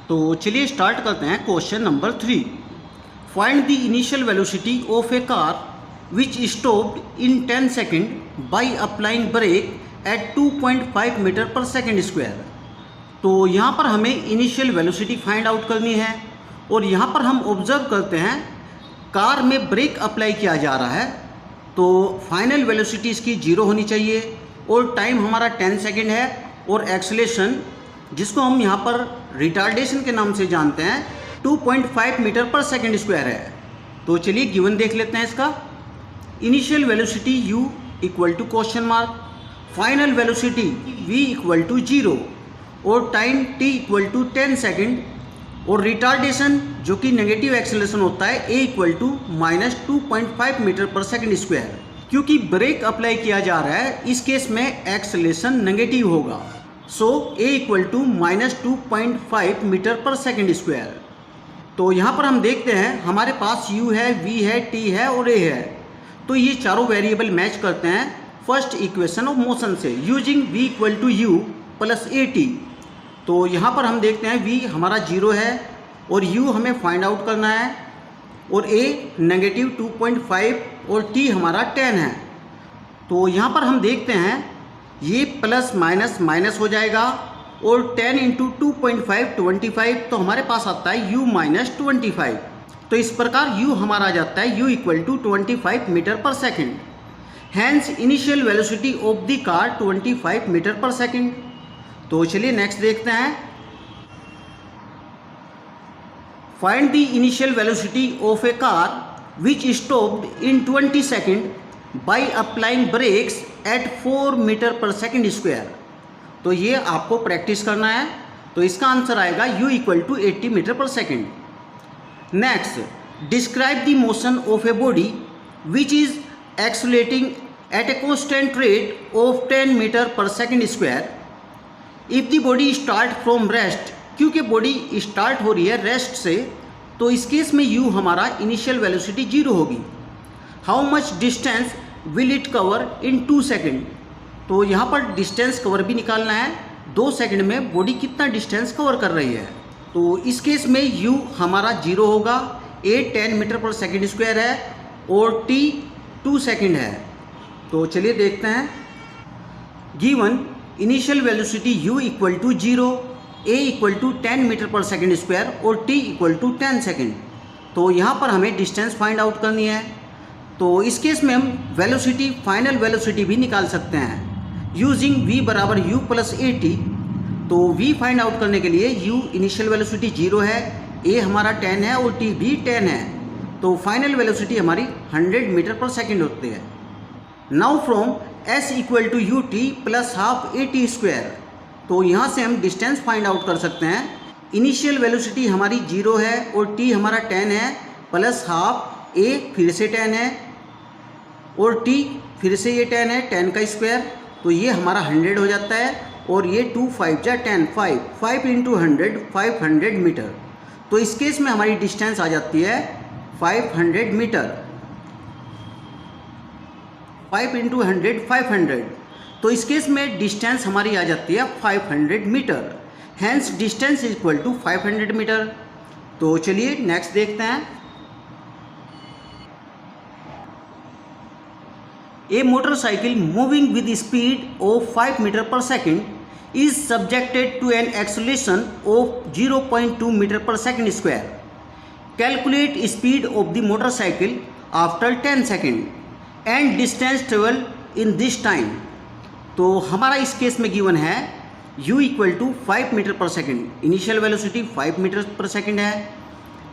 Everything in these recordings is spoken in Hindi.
तो चलिए स्टार्ट करते हैं question number 3। Find the initial velocity of a car which stopped in 10 second by applying brake at 2.5 metre per second square. तो यहाँ पर हमें इनिशियल वेलोसिटी फाइंड आउट करनी है और यहाँ पर हम ऑब्जर्व करते हैं कार में ब्रेक अप्लाई किया जा रहा है, तो फाइनल वेलोसिटी इसकी 0 होनी चाहिए और टाइम हमारा 10 सेकेंड है और एक्सेलरेशन जिसको हम यहाँ पर रिटार्डेशन के नाम से जानते हैं 2.5 मीटर पर सेकेंड स्क्वायर है। तो चलिए गिवन देख लेते हैं इसका। Initial velocity u equal to question mark, final velocity v equal to 0 और time t equal to 10 second और रिटार्डेशन जो कि नेगेटिव एक्सेलरेशन होता है a equal to -2.5 metre per second square. क्योंकि ब्रेक अप्लाई किया जा रहा है इस केस में एक्सेलरेशन नेगेटिव होगा, सो a equal to -2.5 metre per second square. तो यहाँ पर हम देखते हैं हमारे पास u है, v है, t है और a है, तो ये चारों वेरिएबल मैच करते हैं फर्स्ट इक्वेशन ऑफ मोशन से using v equal to u plus A T. तो यहाँ पर हम देखते हैं v हमारा 0 है और u हमें फाइंड आउट करना है और a नेगेटिव 2.5 और t हमारा 10 है। तो यहाँ पर हम देखते हैं ये प्लस माइनस माइनस हो जाएगा और 10 इंटू 2.5 25, तो हमारे पास आता है u माइनस 25। तो इस प्रकार u हमारा आ जाता है u equal to 25 metre per second. Hence initial velocity of the car 25 metre per second. तो चलिए नेक्स्ट देखते हैं। Find the initial velocity of a car which stopped in 20 second by applying brakes at 4 metre per second square. तो ये आपको प्रैक्टिस करना है, तो इसका आंसर आएगा u equal to 80 metre per second. Next, describe the motion of a body which is accelerating at a constant rate of 10 metre per second square if the body start from rest. क्योंकि बॉडी स्टार्ट हो रही है रेस्ट से, तो इस केस में u हमारा इनिशियल वेलोसिटी 0 होगी। How much distance will it cover in 2 second. तो यहाँ पर डिस्टेंस कवर भी निकालना है, 2 सेकेंड में बॉडी कितना डिस्टेंस कवर कर रही है। तो इस केस में u हमारा 0 होगा, a 10 metre per second square है और t 2 सेकेंड है। तो चलिए देखते हैं। Given initial velocity u equal to 0, a equal to 10 metre per second square और t इक्वल टू 10 सेकेंड। तो यहाँ पर हमें डिस्टेंस फाइंड आउट करनी है, तो इस केस में हम वेलोसिटी फाइनल वेलोसिटी भी निकाल सकते हैं यूजिंग v बराबर u प्लस ए टी। तो v फाइंड आउट करने के लिए u इनिशियल वेलोसिटी 0 है, a हमारा 10 है और t भी 10 है, तो फाइनल वेलोसिटी हमारी 100 मीटर पर सेकेंड होती है। Now from s equal to U T plus half A T square. तो यहाँ से हम डिस्टेंस फाइंड आउट कर सकते हैं। इनिशियल वेलोसिटी हमारी 0 है और t हमारा 10 है प्लस हाफ a फिर से 10 है और t फिर से ये 10 है, 10 का स्क्वायर, तो ये हमारा 100 हो जाता है और ये 2 5 जा 10 5 इंटू 100 500 मीटर। तो इस केस में हमारी डिस्टेंस आ जाती है 500 मीटर। 5 इंटू 100 500, तो इस केस में डिस्टेंस हमारी आ जाती है 500 metre. Hence distance equal to 500 metre. तो चलिए नेक्स्ट देखते हैं। A motorcycle moving with speed of 5 meter per second is subjected to an acceleration of 0.2 meter per second square. Calculate speed of the motorcycle after 10 second and distance travel in this time. तो हमारा इस केस में गिवन है u equal to 5 metre per second, initial velocity 5 metre per second है,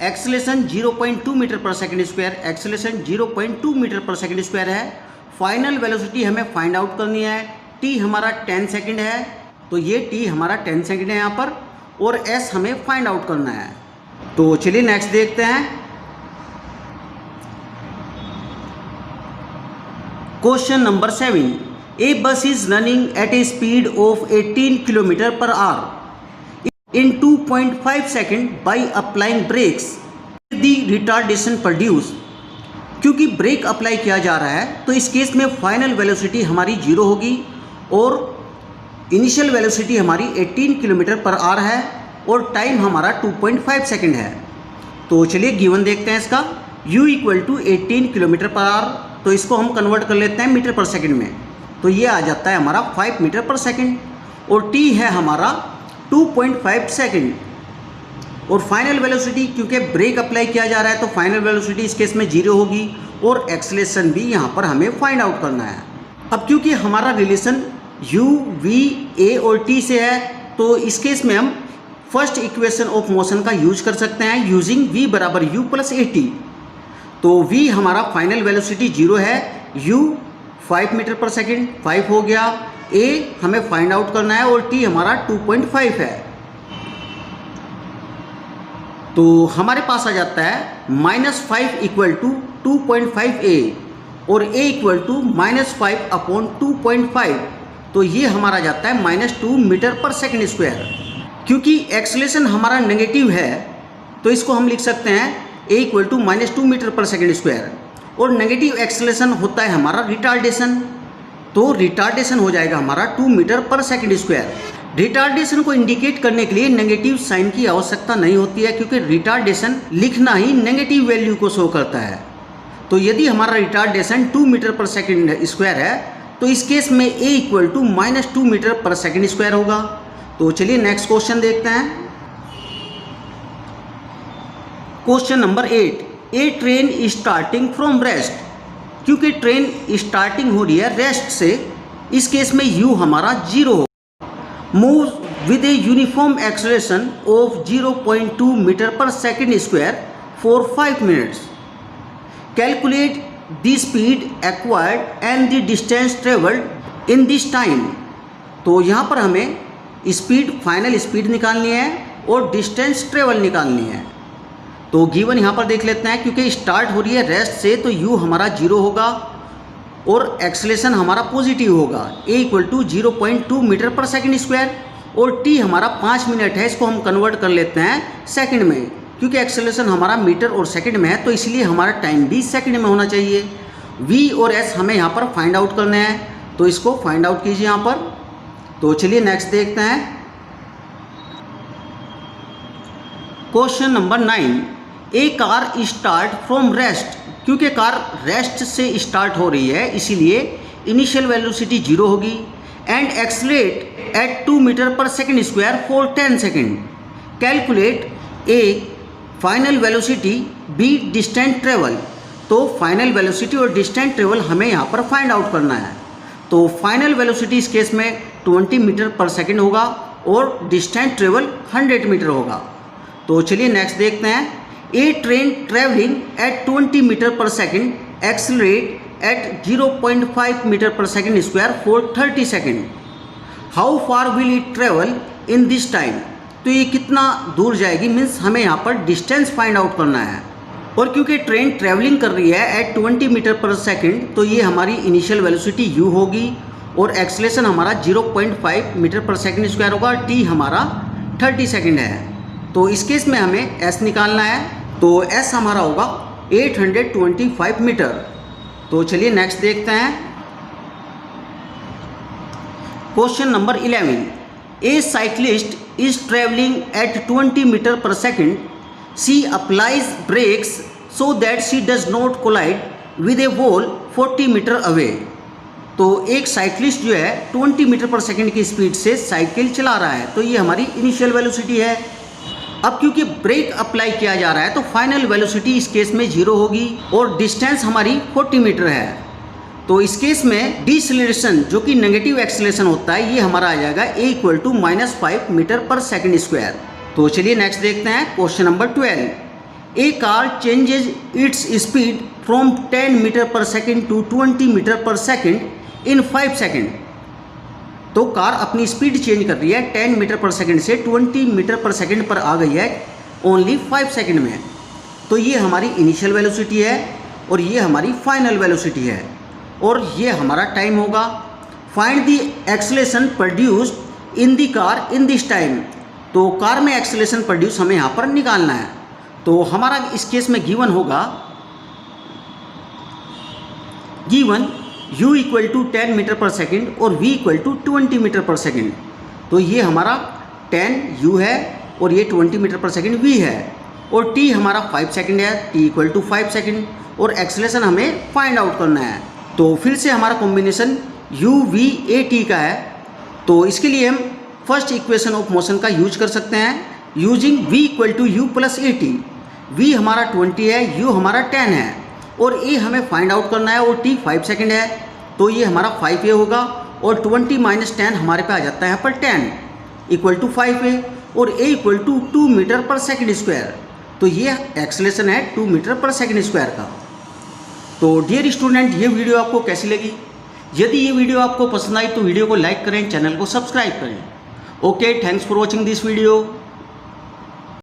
acceleration 0.2 metre per second square, acceleration 0.2 metre per second square है। फाइनल वेलोसिटी हमें फाइंड आउट करनी है, t हमारा 10 सेकेंड है, तो ये t हमारा 10 सेकेंड है यहाँ पर और s हमें फाइंड आउट करना है। तो चलिए नेक्स्ट देखते हैं। Question number 7। A bus is running at a speed of 18 kilometre per hour in 2.5 second by applying brakes the retardation produce. क्योंकि ब्रेक अप्लाई किया जा रहा है तो इस केस में फाइनल वेलोसिटी हमारी 0 होगी और इनिशियल वेलोसिटी हमारी 18 किलोमीटर पर आवर है और टाइम हमारा 2.5 सेकेंड है। तो चलिए गिवन देखते हैं इसका। u equal to 18 kilometre per hour, तो इसको हम कन्वर्ट कर लेते हैं मीटर पर सेकेंड में, तो ये आ जाता है हमारा 5 मीटर पर सेकेंड। और t है हमारा 2.5 सेकेंड। और फाइनल वेलोसिटी, क्योंकि ब्रेक अप्लाई किया जा रहा है तो फाइनल वेलोसिटी इस केस में 0 होगी और एक्सेलरेशन भी यहाँ पर हमें फाइंड आउट करना है। अब क्योंकि हमारा रिलेशन u, v, a और t से है, तो इस केस में हम फर्स्ट इक्वेशन ऑफ मोशन का यूज कर सकते हैं यूजिंग v बराबर u प्लस a t। तो v हमारा फाइनल वेलोसिटी 0 है, u 5 मीटर पर सेकेंड 5 हो गया, a हमें फाइंड आउट करना है और t हमारा 2.5 है। तो हमारे पास आ जाता है -5 इक्वल टू 2.5a और a इक्वल टू -5 अपॉन 2.5, तो ये हमारा जाता है -2 मीटर पर सेकेंड स्क्वायर। क्योंकि एक्सेलरेशन हमारा नेगेटिव है तो इसको हम लिख सकते हैं a equal to -2 metre per second square. और नेगेटिव एक्सेलरेशन होता है हमारा रिटार्डेशन, तो रिटार्डेशन हो जाएगा हमारा 2 metre per second square. Retardation को इंडिकेट करने के लिए नेगेटिव साइन की आवश्यकता नहीं होती है, क्योंकि रिटार्डेशन लिखना ही नेगेटिव वैल्यू को शो करता है। तो यदि हमारा retardation 2 metre per second square है तो इस केस में a equal to -2 metre per second square होगा। तो चलिए नेक्स्ट क्वेश्चन देखते हैं। Question number 8, A train starting from rest, क्योंकि ट्रेन स्टार्टिंग हो रही है रेस्ट से, इस केस में u हमारा 0 हो। Move with a uniform acceleration of 0.2 metre per second square for 5 minutes. Calculate the speed acquired and the distance travelled in this time. तो यहाँ पर हमें स्पीड, फाइनल स्पीड निकालनी है और डिस्टेंस ट्रेवल निकालनी है। तो गिवन यहाँ पर देख लेते हैं। क्योंकि स्टार्ट हो रही है रेस्ट से तो u हमारा 0 होगा और एक्सेलरेशन हमारा पॉजिटिव होगा, a equal to 0.2 metre per second square और t हमारा 5 मिनट है, इसको हम कन्वर्ट कर लेते हैं सेकंड में। क्योंकि एक्सेलरेशन हमारा मीटर और सेकंड में है तो इसलिए हमारा टाइम भी सेकंड में होना चाहिए। v और s हमें यहाँ पर फाइंड आउट करने हैं, तो इसको फाइंड आउट कीजिए यहाँ पर। तो चलिए नेक्स्ट देखते हैं। Question number 9, a car start from rest, क्योंकि कार रेस्ट से स्टार्ट हो रही है इसीलिए इनिशियल वेलोसिटी 0 होगी। And accelerate at 2 metre per second square for 10 second. Calculate a final velocity B distance travel. तो फाइनल वेलोसिटी और डिस्टेंस ट्रेवल हमें यहाँ पर फाइंड आउट करना है। तो फाइनल वेलोसिटी इस केस में 20 मीटर पर सेकेंड होगा और डिस्टेंस ट्रेवल 100 मीटर होगा। तो चलिए नेक्स्ट देखते हैं। ए train travelling at 20 metre per second accelerate eight 0.5 metre per second square for 30 second. How far will it travel in this time. तो ये कितना दूर जाएगी, मीन्स हमें यहाँ पर डिस्टेंस फाइंड आउट करना है। और क्योंकि ट्रेन ट्रेवलिंग कर रही है एट 20 मीटर पर सेकेंड तो ये हमारी इनिशियल वेलोसिटी u होगी और एक्सेलरेशन हमारा 0.5 मीटर पर सेकेंड स्क्वायर होगा, t हमारा 30 सेकेंड है। तो इस केस में हमें s निकालना है, तो s हमारा होगा 825 मीटर। तो चलिए नेक्स्ट देखते हैं। Question number 11, a cyclist is travelling at 20 metre per second, she applies brakes so that she does not collide with a wall 40 metre away. तो एक साइक्लिस्ट जो है 20 मीटर पर सेकेंड की स्पीड से साइकिल चला रहा है, तो ये हमारी इनिशियल वेलोसिटी है। अब क्योंकि ब्रेक अप्लाई किया जा रहा है तो फाइनल वेलोसिटी इस केस में 0 होगी और डिस्टेंस हमारी 40 मीटर है। तो इस केस में डिसेलेरेशन जो कि नेगेटिव एक्सेलरेशन होता है ये हमारा आ जाएगा a equal to -5 metre per second square. तो चलिए नेक्स्ट देखते हैं। Question number 12, a car changes its speed from 10 metre per second to 20 metre per second in 5 second. तो कार अपनी स्पीड चेंज कर रही है 10 मीटर पर सेकेंड से 20 मीटर पर सेकेंड पर आ गई है ओनली 5 सेकेंड में। तो ये हमारी इनिशियल वेलोसिटी है और ये हमारी फाइनल वेलोसिटी है और ये हमारा टाइम होगा। Find the acceleration produced in the car in this time. तो कार में एक्सेलरेशन प्रोड्यूस हमें यहाँ पर निकालना है। तो हमारा इस केस में गिवन होगा, given u equal to 10 metre per second और v equal to 20 metre per second. तो ये हमारा 10 u है और ये 20 मीटर पर सेकंड v है और t हमारा 5 सेकंड है, t इक्वल टू 5 सेकंड और एक्सेलरेशन हमें फाइंड आउट करना है। तो फिर से हमारा combination u v a t का है। तो इसके लिए हम फर्स्ट इक्वेशन ऑफ मोशन का यूज कर सकते हैं using v equal to u plus A T. v हमारा 20 है, u हमारा 10 है और a हमें फाइंड आउट करना है और t 5 सेकंड है, तो ये हमारा 5a होगा और 20 माइनस 10 हमारे पे आ जाता है यहाँ पर 10 इक्वल टू 5a और a इक्वल टू 2 मीटर पर सेकंड स्क्वायर। तो ये एक्सेलरेशन है 2 मीटर पर सेकंड स्क्वायर का। तो डियर स्टूडेंट, ये वीडियो आपको कैसी लगी? यदि ये वीडियो आपको पसंद आई तो वीडियो को लाइक करें, चैनल को सब्सक्राइब करें। Okay, thanks for watching this video.